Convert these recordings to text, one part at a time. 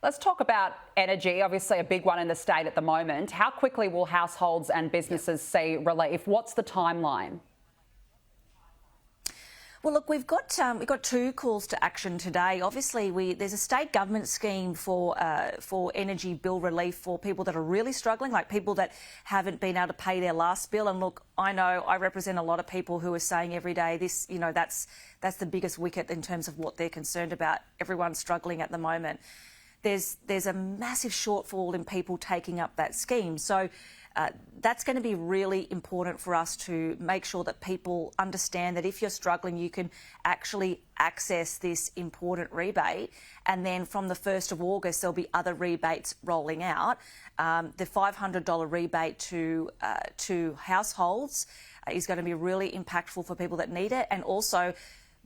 Let's talk about energy, obviously a big one in the state at the moment. How quickly will households and businesses see relief? What's the timeline? Well, look, we've got two calls to action today. Obviously, there's a state government scheme for energy bill relief for people that are really struggling, like people that haven't been able to pay their last bill. And look, I know I represent a lot of people who are saying every day this, that's the biggest wicket in terms of what they're concerned about. Everyone's struggling at the moment. There's a massive shortfall in people taking up that scheme. So that's going to be really important for us to make sure that people understand that if you're struggling, you can actually access this important rebate. And then from the 1st of August, there'll be other rebates rolling out. The $500 rebate to households is going to be really impactful for people that need it. And also,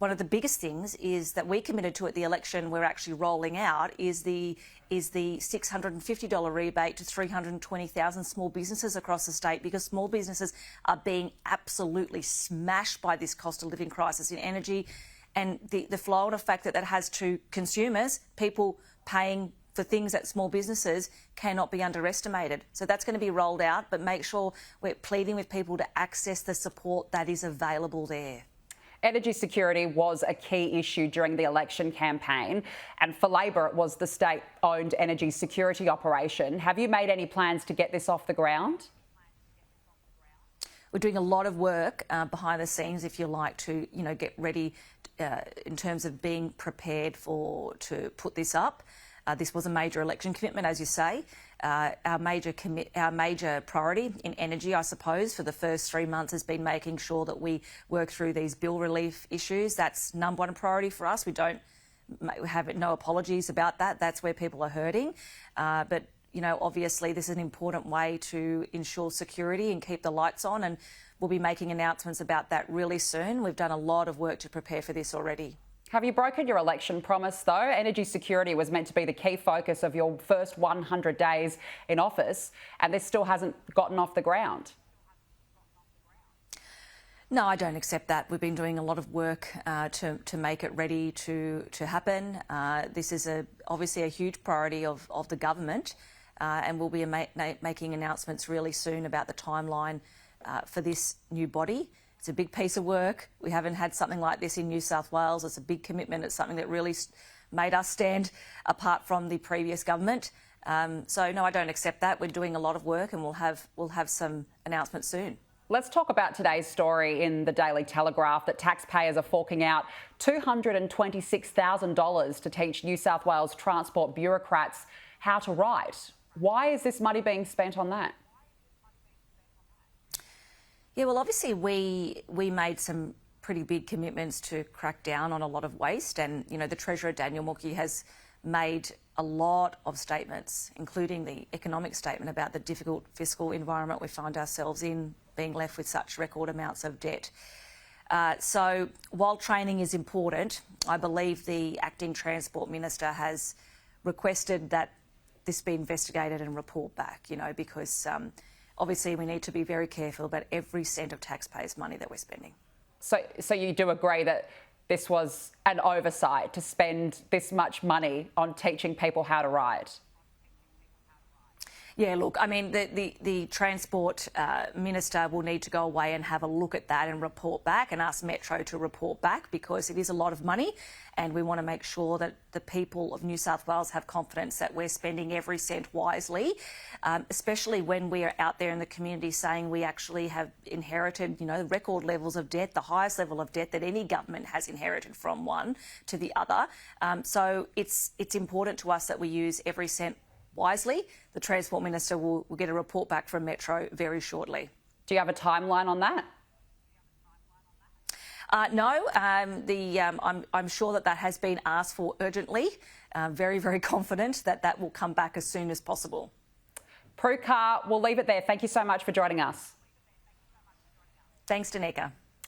one of the biggest things is that we committed to at the election we're actually rolling out is the $650 rebate to 320,000 small businesses across the state, because small businesses are being absolutely smashed by this cost of living crisis in energy, and the flow-on effect that has to consumers, people paying for things at small businesses, cannot be underestimated. So that's going to be rolled out, but make sure we're pleading with people to access the support that is available there. Energy security was a key issue during the election campaign, and for Labor it was the state-owned energy security operation. Have you made any plans to get this off the ground? We're doing a lot of work behind the scenes, if you like, to get ready in terms of being prepared to put this up. This was a major election commitment, as you say. Our major priority in energy, I suppose, for the first 3 months has been making sure that we work through these bill relief issues. That's number one priority for us. We don't have no apologies about that. That's where people are hurting. But obviously this is an important way to ensure security and keep the lights on, and we'll be making announcements about that really soon. We've done a lot of work to prepare for this already. Have you broken your election promise, though? Energy security was meant to be the key focus of your first 100 days in office, and this still hasn't gotten off the ground. No, I don't accept that. We've been doing a lot of work to make it ready to happen. This is obviously a huge priority of the government, and we'll be making announcements really soon about the timeline for this new body. It's a big piece of work. We haven't had something like this in New South Wales. It's a big commitment. It's something that really made us stand apart from the previous government. So no, I don't accept that. We're doing a lot of work, and we'll have some announcements soon. Let's talk about today's story in the Daily Telegraph that taxpayers are forking out $226,000 to teach New South Wales transport bureaucrats how to write. Why is this money being spent on that? Yeah, well, obviously we made some pretty big commitments to crack down on a lot of waste, and the Treasurer Daniel Mookhey has made a lot of statements, including the economic statement about the difficult fiscal environment we find ourselves in, being left with such record amounts of debt. So while training is important, I believe the Acting Transport Minister has requested that this be investigated and report back, because obviously we need to be very careful about every cent of taxpayers' money that we're spending. So you do agree that this was an oversight to spend this much money on teaching people how to write? Yeah, look, I mean, the Transport Minister will need to go away and have a look at that and report back, and ask Metro to report back, because it is a lot of money, and we want to make sure that the people of New South Wales have confidence that we're spending every cent wisely, especially when we are out there in the community saying we actually have inherited, record levels of debt, the highest level of debt that any government has inherited from one to the other. So it's important to us that we use every cent wisely. The Transport Minister will get a report back from Metro very shortly. Do you have a timeline on that? No, I'm sure that has been asked for urgently. Very, very confident that will come back as soon as possible. Prue, we'll leave it there. Thank you so much for joining us. Thanks, Danica.